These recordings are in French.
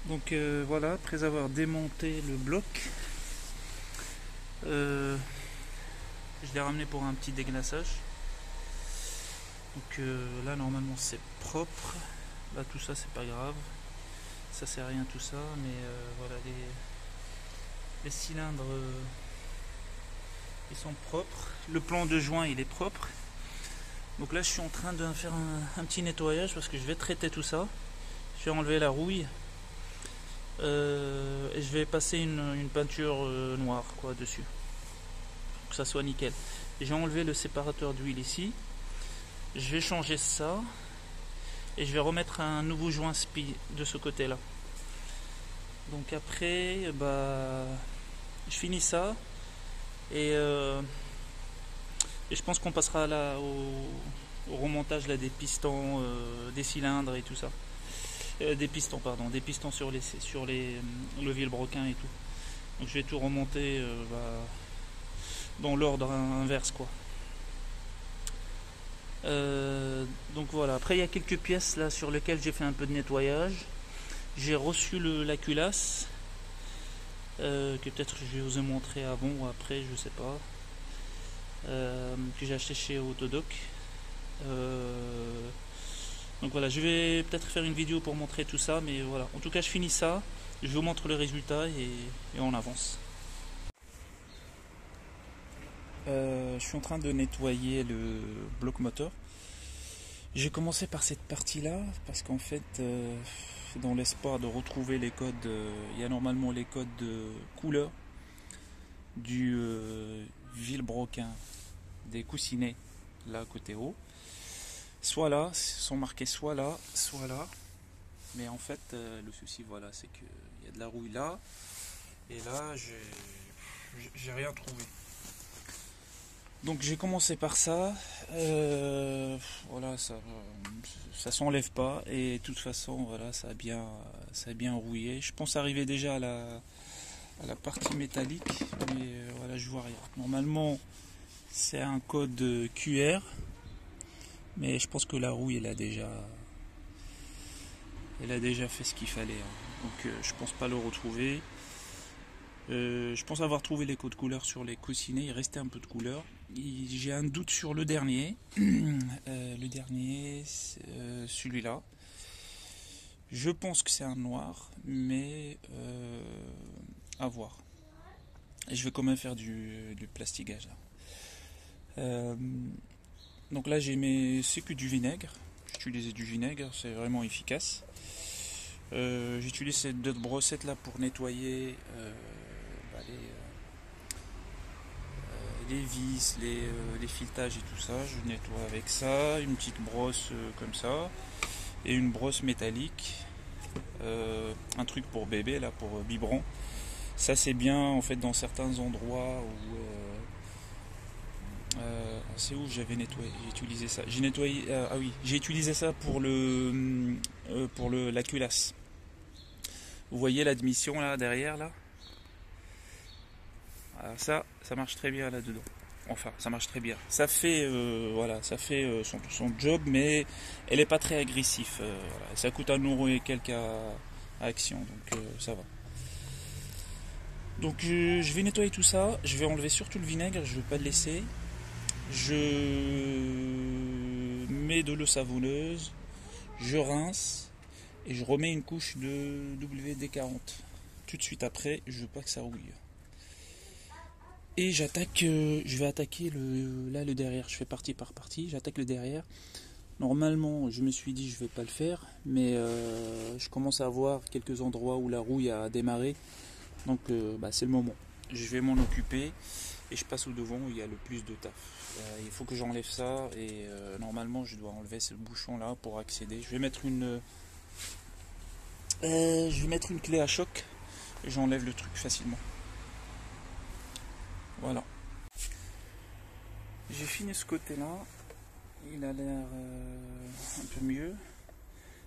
Donc voilà, après avoir démonté le bloc, je l'ai ramené pour un petit déglaçage. Donc là normalement c'est propre. Là tout ça c'est pas grave, ça c'est rien tout ça, mais voilà les cylindres ils sont propres. Le plan de joint il est propre. Donc là je suis en train de faire un petit nettoyage parce que je vais traiter tout ça. Je vais enlever la rouille. Et je vais passer une peinture noire quoi dessus pour que ça soit nickel. J'ai enlevé le séparateur d'huile ici, je vais changer ça et je vais remettre un nouveau joint spi de ce côté là. Donc après je finis ça et, et je pense qu'on passera là au remontage là, des pistons, des cylindres et tout ça. Des pistons pardon, des pistons sur le vilebrequin et tout. Donc je vais tout remonter dans l'ordre inverse quoi. Donc voilà, après il y a quelques pièces là sur lesquelles j'ai fait un peu de nettoyage. J'ai reçu la culasse que peut-être je vais vous ai montré avant ou après, je sais pas, que j'ai acheté chez Autodoc. Donc voilà, je vais peut-être faire une vidéo pour montrer tout ça, mais voilà, en tout cas je finis ça, je vous montre le résultat et on avance. Je suis en train de nettoyer le bloc moteur. J'ai commencé par cette partie-là parce qu'en fait, dans l'espoir de retrouver les codes, il y a normalement les codes de couleur du vilebrequin des coussinets là côté haut. Soit là, sont marqués soit là, soit là. Mais en fait, le souci, voilà, c'est qu'il y a de la rouille là, et là, j'ai rien trouvé. Donc j'ai commencé par ça, voilà, ça s'enlève pas et de toute façon voilà, ça a bien rouillé. Je pense arriver déjà à la partie métallique, mais voilà, je vois rien. Normalement c'est un code QR, mais je pense que la rouille elle a déjà fait ce qu'il fallait, hein. Donc je pense pas le retrouver. Je pense avoir trouvé les codes couleurs sur les coussinets, il restait un peu de couleur. J'ai un doute sur le dernier. Le dernier, celui-là. Je pense que c'est un noir, mais à voir. Et je vais quand même faire du plastigage là. Donc là c'est que du vinaigre. J'utilisais du vinaigre, c'est vraiment efficace. J'utilise cette brossette là pour nettoyer les vis, les filetages et tout ça. Je nettoie avec ça, une petite brosse comme ça, et une brosse métallique, un truc pour bébé là, pour biberon. Ça c'est bien en fait dans certains endroits où c'est où j'avais nettoyé, j'ai utilisé ça. J'ai nettoyé, ah oui, j'ai utilisé ça pour la culasse. Vous voyez l'admission là derrière là. Alors ça marche très bien là-dedans. Enfin, ça marche très bien. Ça fait, voilà, ça fait son job, mais elle n'est pas très agressive. Voilà. Ça coûte 1 € et quelques à Action, donc ça va. Donc je vais nettoyer tout ça. Je vais enlever surtout le vinaigre, je ne vais pas le laisser. Je mets de l'eau savonneuse, je rince et je remets une couche de WD-40. Tout de suite après, je veux pas que ça rouille. Et je vais attaquer le derrière. Je fais partie par partie, j'attaque le derrière. Normalement, je me suis dit je vais pas le faire, mais je commence à voir quelques endroits où la rouille a démarré. Donc c'est le moment. Je vais m'en occuper et je passe au devant où il y a le plus de taf. Il faut que j'enlève ça et normalement je dois enlever ce bouchon là pour accéder. Je vais mettre une clé à choc et j'enlève le truc facilement. Voilà. J'ai fini ce côté-là. Il a l'air un peu mieux.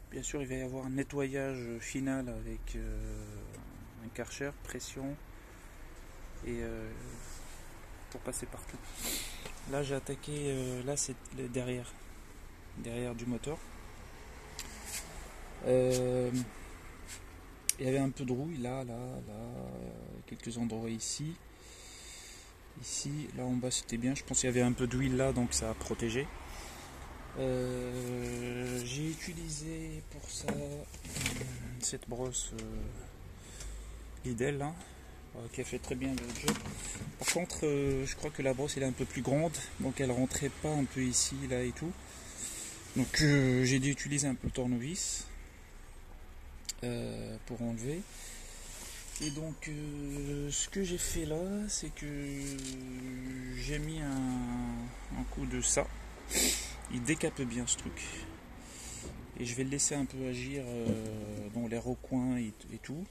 Bien sûr, il va y avoir un nettoyage final avec un Karcher, pression, et pour passer partout. Là, j'ai attaqué, là c'est le derrière du moteur. Il y avait un peu de rouille là, quelques endroits ici. Ici, là en bas c'était bien. Je pense qu'il y avait un peu d'huile là, donc ça a protégé. J'ai utilisé pour ça cette brosse Lidl là, qui a fait très bien le job. Par contre, je crois que la brosse elle est un peu plus grande, donc elle rentrait pas un peu ici, là et tout. Donc j'ai dû utiliser un peu le tournevis pour enlever. Et donc ce que j'ai fait là, c'est que j'ai mis un coup de ça. Il décape bien ce truc. Et je vais le laisser un peu agir dans les recoins et tout.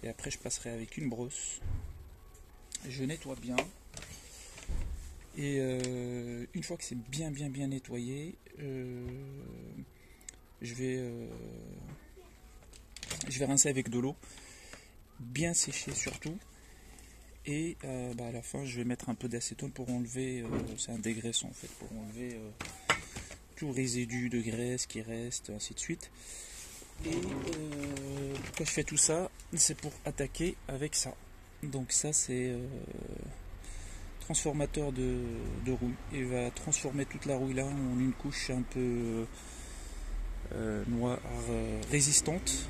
Et après je passerai avec une brosse. Je nettoie bien. Et une fois que c'est bien nettoyé, je vais rincer avec de l'eau. Bien séché surtout. Et à la fin je vais mettre un peu d'acétone pour enlever, c'est un dégraissant en fait, pour enlever tout résidu de graisse qui reste, ainsi de suite. Et pourquoi je fais tout ça? C'est pour attaquer avec ça. Donc ça c'est transformateur de rouille. Il va transformer toute la rouille là en une couche un peu noire résistante.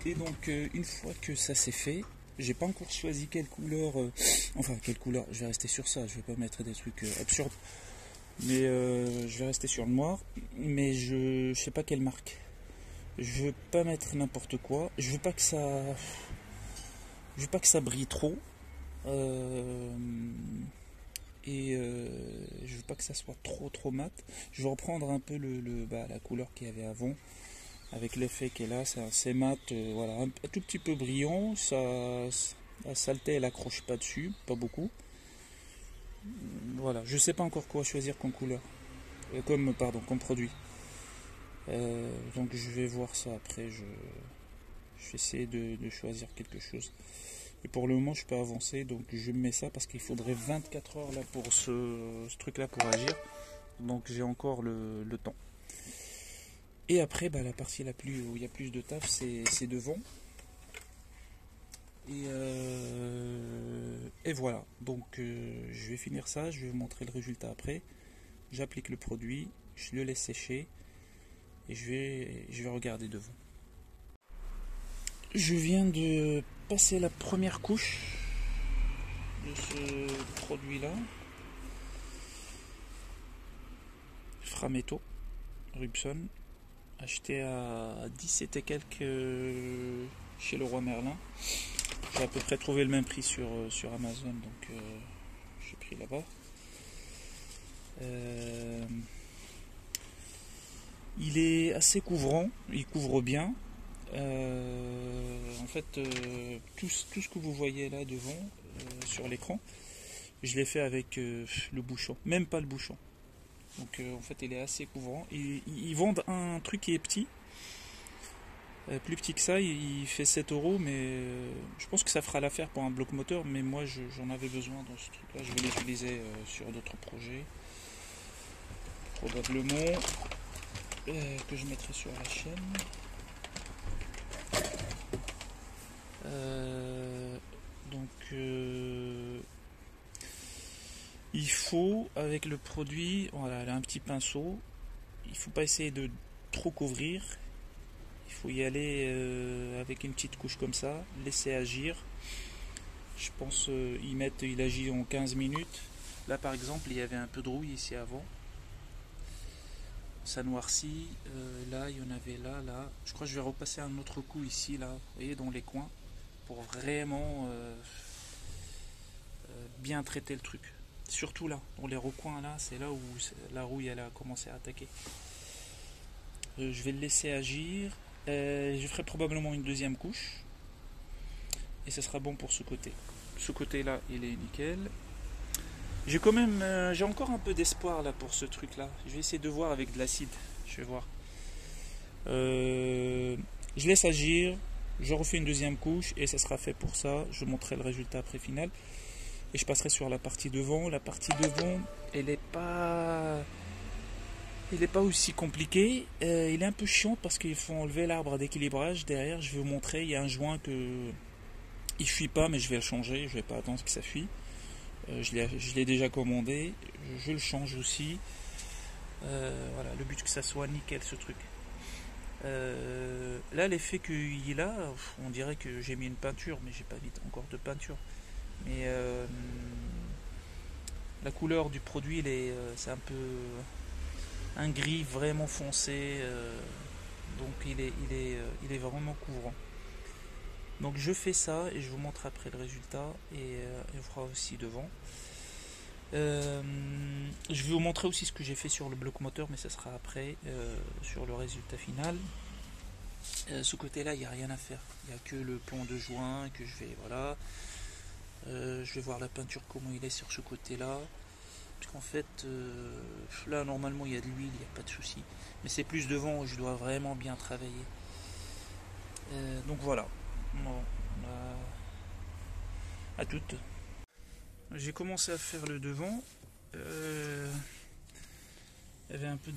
Et donc une fois que ça c'est fait, j'ai pas encore choisi quelle couleur, quelle couleur, je vais rester sur ça, je vais pas mettre des trucs absurdes. Mais je vais rester sur le noir, mais je sais pas quelle marque. Je veux pas mettre n'importe quoi. Je veux pas que ça brille trop. Et je veux pas que ça soit trop mat. Je vais reprendre un peu la couleur qu'il y avait avant, avec l'effet qu'elle a. C'est mat, voilà, un tout petit peu brillant. La saleté elle accroche pas dessus, pas beaucoup. Voilà, je sais pas encore quoi choisir comme couleur, comme produit. Donc je vais voir ça après. Je vais essayer de choisir quelque chose. Et pour le moment je peux avancer, donc je mets ça parce qu'il faudrait 24 heures là pour ce truc là pour agir. Donc j'ai encore le temps. Et après la partie où il y a plus de taf, c'est devant. Et voilà, donc je vais finir ça, je vais vous montrer le résultat après. J'applique le produit, je le laisse sécher et je vais regarder devant. Je viens de passer la première couche de ce produit là, Frametto Rubson, acheté à 17 et quelques chez Leroy Merlin. J'ai à peu près trouvé le même prix sur Amazon, donc j'ai pris là-bas. Il est assez couvrant, il couvre bien. En fait, tout ce que vous voyez là devant sur l'écran, je l'ai fait avec le bouchon, même pas le bouchon. Donc en fait, il est assez couvrant. Ils vendent un truc qui est petit. Plus petit que ça, il fait 7 €, mais je pense que ça fera l'affaire pour un bloc moteur, mais moi j'en avais besoin dans ce truc là, je vais l'utiliser sur d'autres projets, probablement, que je mettrai sur la chaîne. Donc il faut, avec le produit, voilà, un petit pinceau, il faut pas essayer de trop couvrir. Il faut y aller avec une petite couche comme ça, laisser agir. Je pense il agit en 15 minutes. Là par exemple, il y avait un peu de rouille ici avant. Ça noircit. Là, il y en avait là. Je crois que je vais repasser un autre coup ici, là, vous voyez, dans les coins, pour vraiment bien traiter le truc. Surtout là, dans les recoins là, c'est là où la rouille elle a commencé à attaquer. Je vais le laisser agir. Je ferai probablement une deuxième couche et ce sera bon pour ce côté. Ce côté là il est nickel. J'ai encore un peu d'espoir là pour ce truc là. Je vais essayer de voir avec de l'acide. Je vais voir. Je laisse agir. Je refais une deuxième couche et ça sera fait pour ça. Je montrerai le résultat après final. Et je passerai sur la partie devant. La partie devant, elle est pas il n'est pas aussi compliqué. Il est un peu chiant parce qu'il faut enlever l'arbre d'équilibrage. Derrière, je vais vous montrer, il y a un joint que il fuit pas, mais je vais le changer. Je vais pas attendre que ça fuit. Je l'ai déjà commandé. Je le change aussi. Voilà, le but que ça soit nickel ce truc. Là, l'effet qu'il y a là, on dirait que j'ai mis une peinture, mais j'ai pas mis encore de peinture. Mais la couleur du produit, c'est un peu un gris vraiment foncé, donc il est vraiment couvrant. Donc je fais ça et je vous montre après le résultat et on fera aussi devant. Je vais vous montrer aussi ce que j'ai fait sur le bloc moteur, mais ça sera après sur le résultat final. Ce côté-là, il n'y a rien à faire. Il n'y a que le plan de joint que je vais, voilà. Je vais voir la peinture comment il est sur ce côté-là. Parce qu'en fait, là normalement il y a de l'huile, il n'y a pas de souci. Mais c'est plus devant où je dois vraiment bien travailler. Donc voilà. Bon, à toutes. J'ai commencé à faire le devant. Il y avait un peu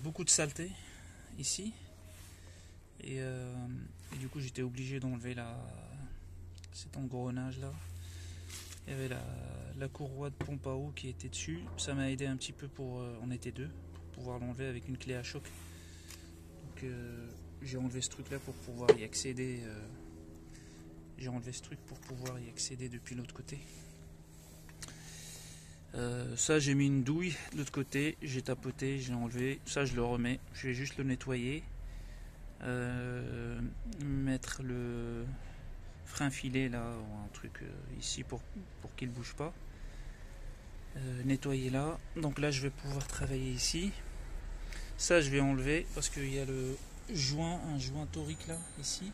beaucoup de saleté ici. Et du coup j'étais obligé d'enlever cet engrenage là. Il y avait la courroie de pompe à eau qui était dessus. Ça m'a aidé un petit peu on était deux, pour pouvoir l'enlever avec une clé à choc. Donc j'ai enlevé ce truc là pour pouvoir y accéder. J'ai enlevé ce truc pour pouvoir y accéder depuis l'autre côté. Ça j'ai mis une douille de l'autre côté, j'ai tapoté, j'ai enlevé. Ça je le remets, je vais juste le nettoyer. Mettre le frein filet là, ou un truc ici pour qu'il bouge pas. Nettoyer là. Donc là je vais pouvoir travailler ici. Ça je vais enlever parce qu'il y a un joint torique là, ici.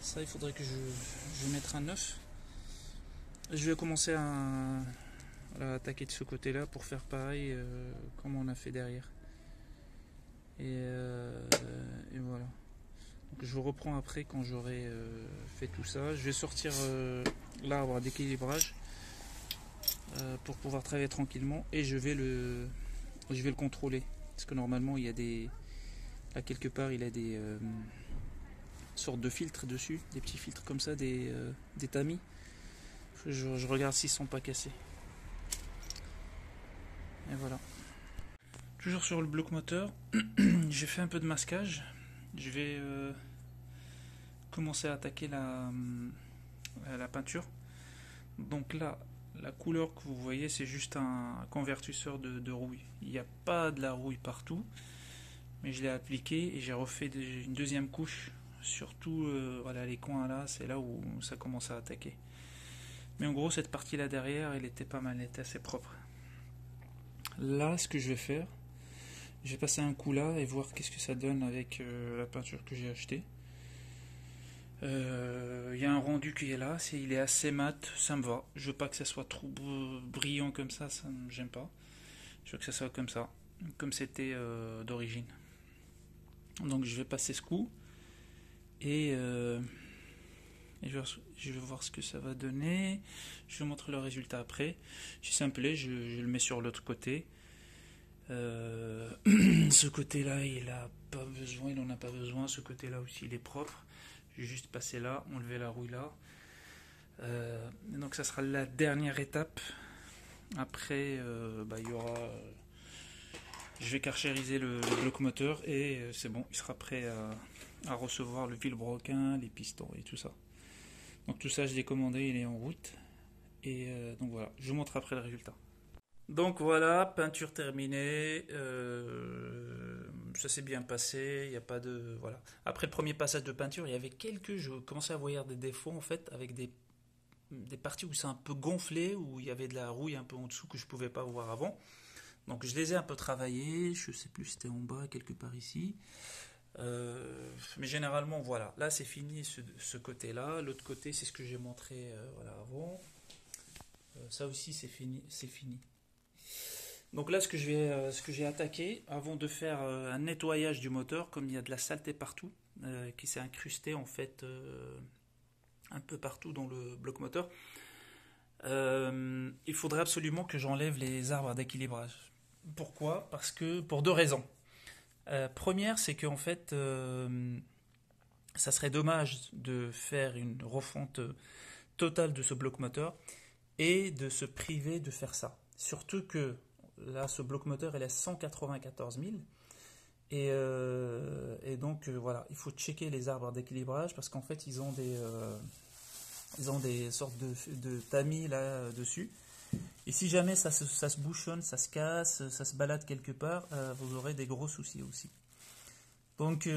Ça il faudrait que je mette un neuf. Je vais commencer à attaquer de ce côté là pour faire pareil comme on a fait derrière. Et voilà. Donc je vous reprends après quand j'aurai fait tout ça. Je vais sortir l'arbre d'équilibrage pour pouvoir travailler tranquillement et je vais le contrôler. Parce que normalement il y a là quelque part il y a des sortes de filtres dessus, des petits filtres comme ça, des tamis. Je regarde s'ils sont pas cassés. Et voilà. Toujours sur le bloc moteur, j'ai fait un peu de masquage. Je vais commencer à attaquer la peinture. Donc là, la couleur que vous voyez, c'est juste un convertisseur de rouille. Il n'y a pas de la rouille partout, mais je l'ai appliqué et j'ai refait une deuxième couche. Surtout, voilà, les coins là, c'est là où ça commence à attaquer. Mais en gros, cette partie là derrière, elle était pas mal, elle était assez propre. Là, ce que je vais faire, je vais passer un coup là et voir qu'est-ce que ça donne avec la peinture que j'ai achetée. Il y a un rendu qui est là, il est assez mat, ça me va. Je veux pas que ça soit trop brillant comme ça j'aime pas. Je veux que ça soit comme ça, comme c'était d'origine. Donc je vais passer ce coup et je vais voir ce que ça va donner. Je vais vous montrer le résultat après. J'ai simplé, je le mets sur l'autre côté. Ce côté là il en a pas besoin. Ce côté là aussi il est propre. Je vais juste passer là, enlever la rouille là. Donc ça sera la dernière étape. Après il y aura je vais karchériser le bloc moteur et c'est bon, il sera prêt à recevoir le vilebrequin, les pistons et tout ça. Donc tout ça je l'ai commandé, il est en route. Et donc voilà, je vous montre après le résultat. Donc voilà, peinture terminée, ça s'est bien passé, il n'y a pas de... Voilà. Après le premier passage de peinture, il y avait je commençais à voir des défauts en fait, avec des parties où c'est un peu gonflé, où il y avait de la rouille un peu en dessous que je ne pouvais pas voir avant. Donc je les ai un peu travaillés, je ne sais plus si c'était en bas, quelque part ici. Mais généralement voilà, là c'est fini ce côté-là, l'autre côté c'est ce que j'ai montré voilà, avant. Ça aussi c'est fini. Donc là, ce que j'ai attaqué, avant de faire un nettoyage du moteur, comme il y a de la saleté partout, qui s'est incrustée en fait un peu partout dans le bloc moteur, il faudrait absolument que j'enlève les arbres d'équilibrage. Pourquoi? Parce que pour deux raisons. Première, c'est qu'en fait, ça serait dommage de faire une refonte totale de ce bloc moteur et de se priver de faire ça. Surtout que là, ce bloc moteur, il est à 194 000. Et donc, voilà, il faut checker les arbres d'équilibrage parce qu'en fait, ils ont des sortes de tamis là dessus. Et si jamais ça se bouchonne, ça se casse, ça se balade quelque part, vous aurez des gros soucis aussi. Donc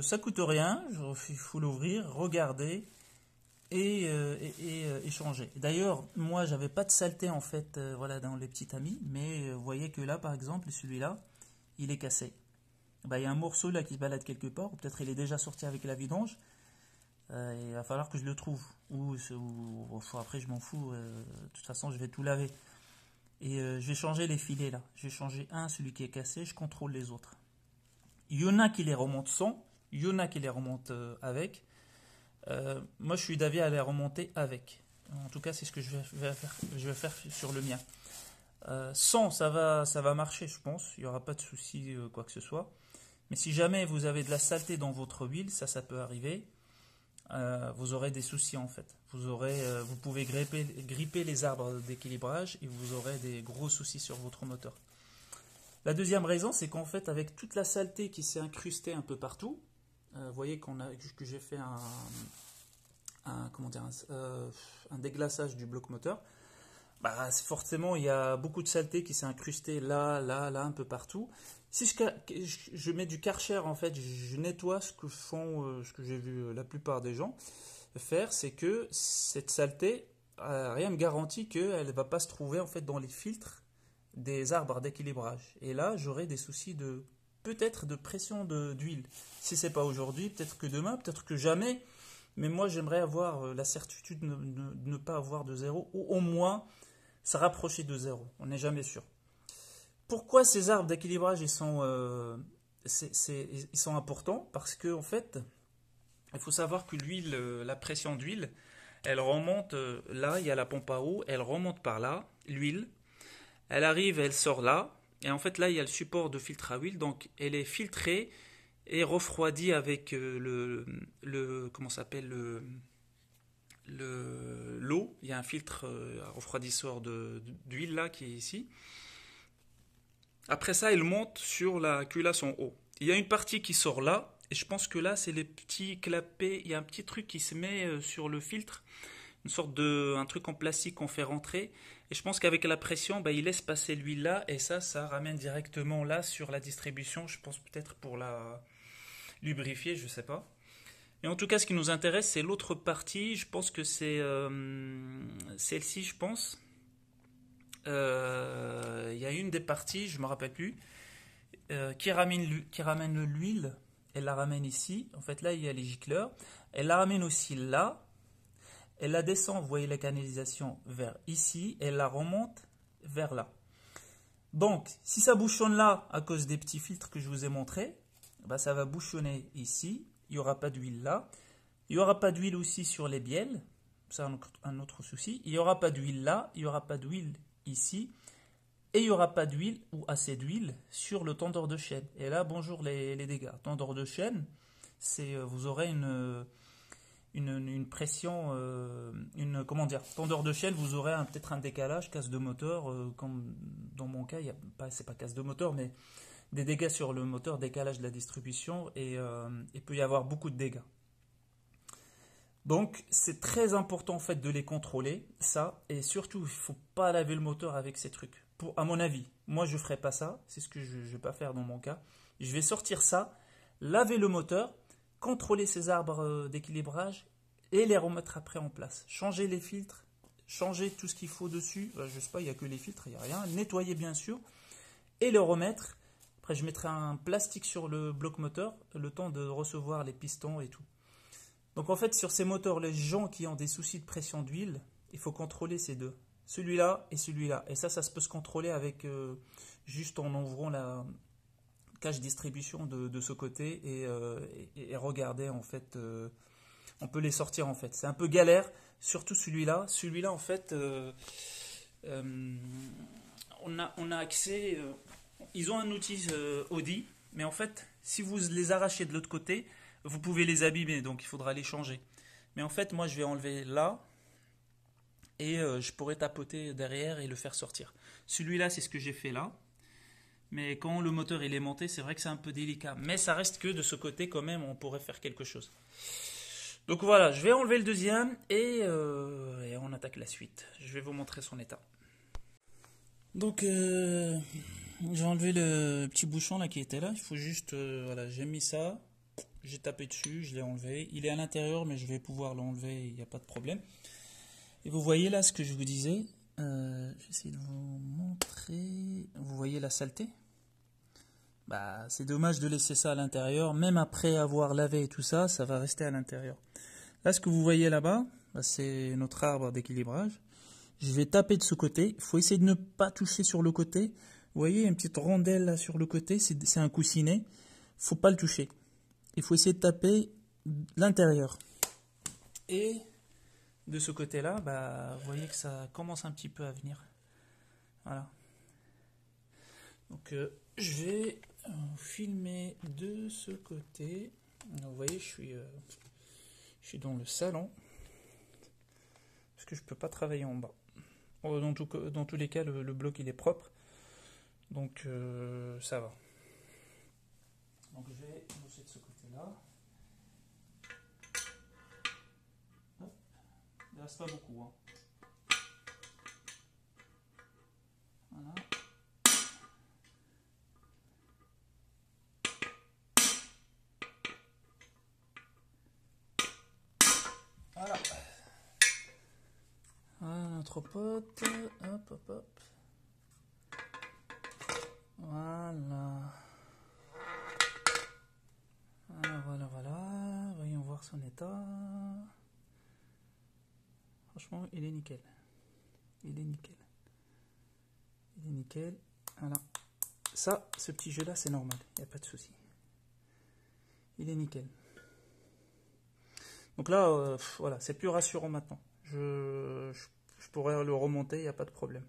ça coûte rien, il faut l'ouvrir, regarder et changer. D'ailleurs, moi j'avais pas de saleté en fait voilà, dans les petits tamis, mais vous voyez que là par exemple, celui-là, il est cassé. Bah, il y a un morceau là qui se balade quelque part, ou peut-être il est déjà sorti avec la vidange. Il va falloir que je le trouve. Ou après, je m'en fous. De toute façon, je vais tout laver. Et je vais changer les filets là. Je vais changer celui qui est cassé. Je contrôle les autres. Il y en a qui les remontent sans. Il y en a qui les remontent avec. Moi, je suis d'avis à les remonter avec. En tout cas, c'est ce que je vais faire sur le mien. Sans, ça va marcher, je pense. Il n'y aura pas de souci, quoi que ce soit. Mais si jamais vous avez de la saleté dans votre huile, ça peut arriver. Vous aurez des soucis en fait. Vous pouvez gripper les arbres d'équilibrage et vous aurez des gros soucis sur votre moteur. La deuxième raison, c'est qu'en fait, avec toute la saleté qui s'est incrustée un peu partout, vous voyez que j'ai fait un déglaçage du bloc moteur. Bah, forcément, il y a beaucoup de saleté qui s'est incrustée là, un peu partout. Si je mets du Karcher, en fait, je nettoie ce que j'ai vu la plupart des gens faire, c'est que cette saleté, rien ne garantit qu'elle ne va pas se trouver en fait dans les filtres des arbres d'équilibrage. Et là, j'aurai des soucis peut-être de pression d'huile. Si c'est pas aujourd'hui, peut-être que demain, peut-être que jamais. Mais moi, j'aimerais avoir la certitude de ne pas avoir de zéro, ou au moins se rapprocher de zéro. On n'est jamais sûr. Pourquoi ces arbres d'équilibrage ils sont importants? Parce que en fait, il faut savoir que l'huile, la pression d'huile, elle remonte là, il y a la pompe à eau, elle remonte par là, l'huile, elle arrive, elle sort là, et en fait là il y a le support de filtre à huile, donc elle est filtrée et refroidie avec comment s'appelle l'eau. Il y a un filtre refroidisseur d'huile là qui est ici. Après ça, elle monte sur la culasse en haut. Il y a une partie qui sort là, et je pense que là, c'est les petits clapets. Il y a un petit truc qui se met sur le filtre, une sorte un truc en plastique qu'on fait rentrer. Et je pense qu'avec la pression, bah, il laisse passer l'huile là, et ça ramène directement là sur la distribution. Je pense peut-être pour la lubrifier, je sais pas. Et en tout cas, ce qui nous intéresse, c'est l'autre partie. Je pense que c'est celle-ci, je pense. Il y a une des parties, je me rappelle plus, qui ramène l'huile. Elle la ramène ici. En fait, là, il y a les gicleurs. Elle la ramène aussi là. Elle la descend, vous voyez la canalisation, vers ici. Elle la remonte vers là. Donc, si ça bouchonne là, à cause des petits filtres que je vous ai montrés, bah, ça va bouchonner ici. Il n'y aura pas d'huile là. Il n'y aura pas d'huile aussi sur les bielles. C'est un autre souci. Il n'y aura pas d'huile là. Il n'y aura pas d'huile ici. Et il n'y aura pas d'huile ou assez d'huile sur le tendeur de chaîne. Et là, bonjour les dégâts. Tendeur de chaîne, vous aurez une pression, comment dire, tendeur de chaîne, vous aurez peut-être un décalage, casse de moteur, comme dans mon cas, c'est pas casse de moteur, mais des dégâts sur le moteur, décalage de la distribution, et il peut y avoir beaucoup de dégâts. Donc c'est très important en fait de les contrôler, ça, et surtout il ne faut pas laver le moteur avec ces trucs. À mon avis, moi je ne ferai pas ça, c'est ce que je ne vais pas faire dans mon cas. Je vais sortir ça, laver le moteur, contrôler ces arbres d'équilibrage et les remettre après en place. Changer les filtres, changer tout ce qu'il faut dessus, je ne sais pas, il n'y a que les filtres, il n'y a rien, nettoyer bien sûr, et le remettre. Après je mettrai un plastique sur le bloc moteur, le temps de recevoir les pistons et tout. Donc en fait, sur ces moteurs, les gens qui ont des soucis de pression d'huile, il faut contrôler ces deux. Celui-là et celui-là. Et ça peut se contrôler avec juste en ouvrant la cage distribution de ce côté et regarder en fait. On peut les sortir en fait. C'est un peu galère, surtout celui-là. Celui-là en fait, on a accès. ils ont un outil Audi, mais en fait, si vous les arrachez de l'autre côté, vous pouvez les abîmer, donc il faudra les changer. Mais en fait, moi, je vais enlever là, et je pourrais tapoter derrière et le faire sortir. Celui-là, c'est ce que j'ai fait là. Mais quand le moteur il est monté, c'est vrai que c'est un peu délicat. Mais ça reste que de ce côté, quand même, on pourrait faire quelque chose. Donc voilà, je vais enlever le deuxième et on attaque la suite. Je vais vous montrer son état. Donc j'ai enlevé le petit bouchon là qui était là. Il faut juste, voilà, j'ai mis ça, j'ai tapé dessus, je l'ai enlevé. Il est à l'intérieur, mais je vais pouvoir l'enlever, il n'y a pas de problème. Et vous voyez là ce que je vous disais. J'essaie de vous montrer. Vous voyez la saleté? Bah, c'est dommage de laisser ça à l'intérieur. Même après avoir lavé et tout ça, ça va rester à l'intérieur. Là, ce que vous voyez là-bas, bah, c'est notre arbre d'équilibrage. Je vais taper de ce côté. Il faut essayer de ne pas toucher sur le côté. Vous voyez, il y a une petite rondelle là sur le côté. C'est un coussinet. Il ne faut pas le toucher. Il faut essayer de taper l'intérieur. Et de ce côté-là, bah, vous voyez que ça commence un petit peu à venir. Voilà. Donc, je vais filmer de ce côté. Vous voyez, je suis dans le salon. Parce que je ne peux pas travailler en bas. Dans tous les cas, le bloc il est propre. Donc, ça va. Donc, je vais bosser de ce côté-là. Il ne reste pas beaucoup. Hein. Voilà. Voilà. Voilà notre pote. Hop, hop, hop. Voilà. Voilà, voilà. Voyons voir son état. Franchement, il est nickel. Il est nickel. Il est nickel. Voilà. Ça, ce petit jeu-là, c'est normal. Il n'y a pas de souci. Il est nickel. Donc là, voilà, c'est plus rassurant maintenant. Je pourrais le remonter, il n'y a pas de problème.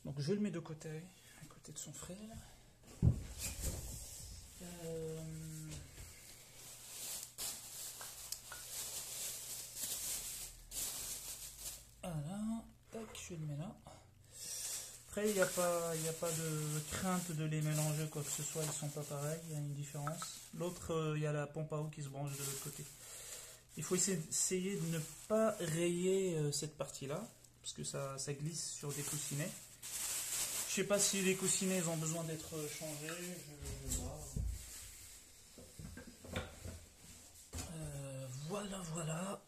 Donc je le mets de côté, à côté de son frère. Voilà, tac, je le mets là. Après, il n'y a pas de crainte de les mélanger, quoi que ce soit, ils ne sont pas pareils, il y a une différence. L'autre, il y a la pompe à eau qui se branche de l'autre côté. Il faut essayer de ne pas rayer cette partie-là, parce que ça glisse sur des coussinets. Je sais pas si les coussinets ont besoin d'être changés, je vais voir. Voilà, voilà.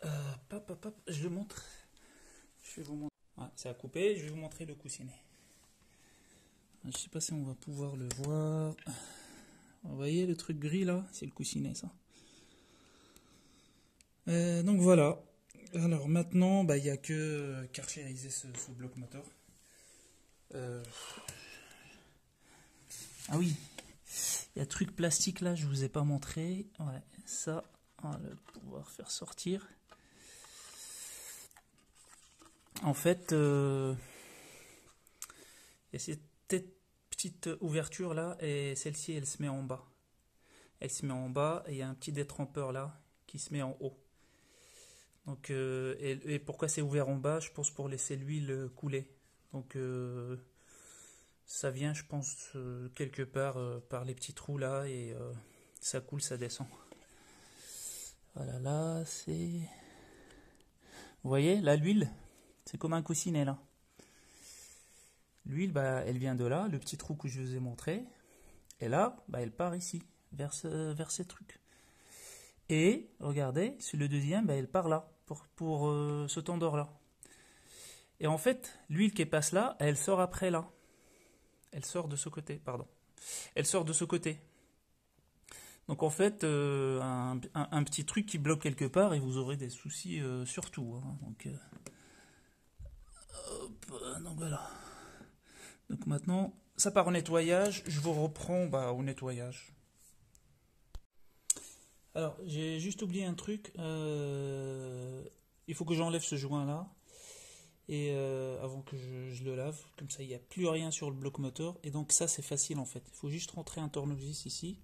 Hop, je le montre. Je vais vous montrer. Ah, ça a coupé, je vais vous montrer le coussinet. Je sais pas si on va pouvoir le voir. Vous voyez le truc gris là, c'est le coussinet ça. Donc voilà. Alors maintenant, bah, il n'y a que caractériser ce bloc moteur. Ah oui, il y a un truc plastique là, je vous ai pas montré. Ouais, ça, on va le pouvoir faire sortir. En fait, il y a cette petite ouverture là, et celle-ci, elle se met en bas. Elle se met en bas, et il y a un petit détrempeur là qui se met en haut. Donc, et pourquoi c'est ouvert en bas? Je pense pour laisser l'huile couler. Donc, ça vient, je pense, quelque part par les petits trous là, et ça coule, ça descend. Voilà, là, c'est... Vous voyez, là, l'huile, c'est comme un coussinet là. L'huile, bah, elle vient de là, le petit trou que je vous ai montré. Et là, bah, elle part ici, vers ces trucs. Et, regardez, sur le deuxième, bah, elle part là, pour ce tendeur là. Et en fait, l'huile qui passe là, elle sort après là. Elle sort de ce côté, pardon. Elle sort de ce côté. Donc en fait, un petit truc qui bloque quelque part et vous aurez des soucis sur tout. Hein. Donc, donc voilà. Donc maintenant, ça part au nettoyage. Je vous reprends au nettoyage. Alors, j'ai juste oublié un truc. Il faut que j'enlève ce joint là. et avant que je le lave, comme ça il n'y a plus rien sur le bloc moteur. Et donc ça c'est facile en fait. Il faut juste rentrer un tournevis ici.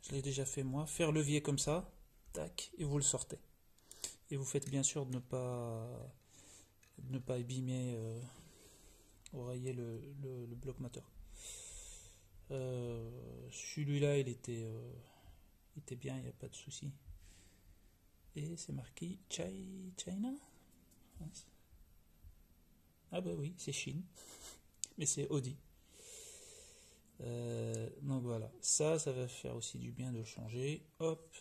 Je l'ai déjà fait moi. Faire levier comme ça, tac, et vous le sortez. Et vous faites bien sûr de ne pas abîmer, ou rayer le bloc moteur. Celui-là il était bien, il n'y a pas de souci. Et c'est marqué China. Ah bah oui, c'est Chine, mais c'est Audi. Donc voilà, ça va faire aussi du bien de le changer. Hop.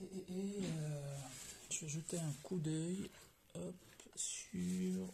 Et, je vais jeter un coup d'œil, hop, sur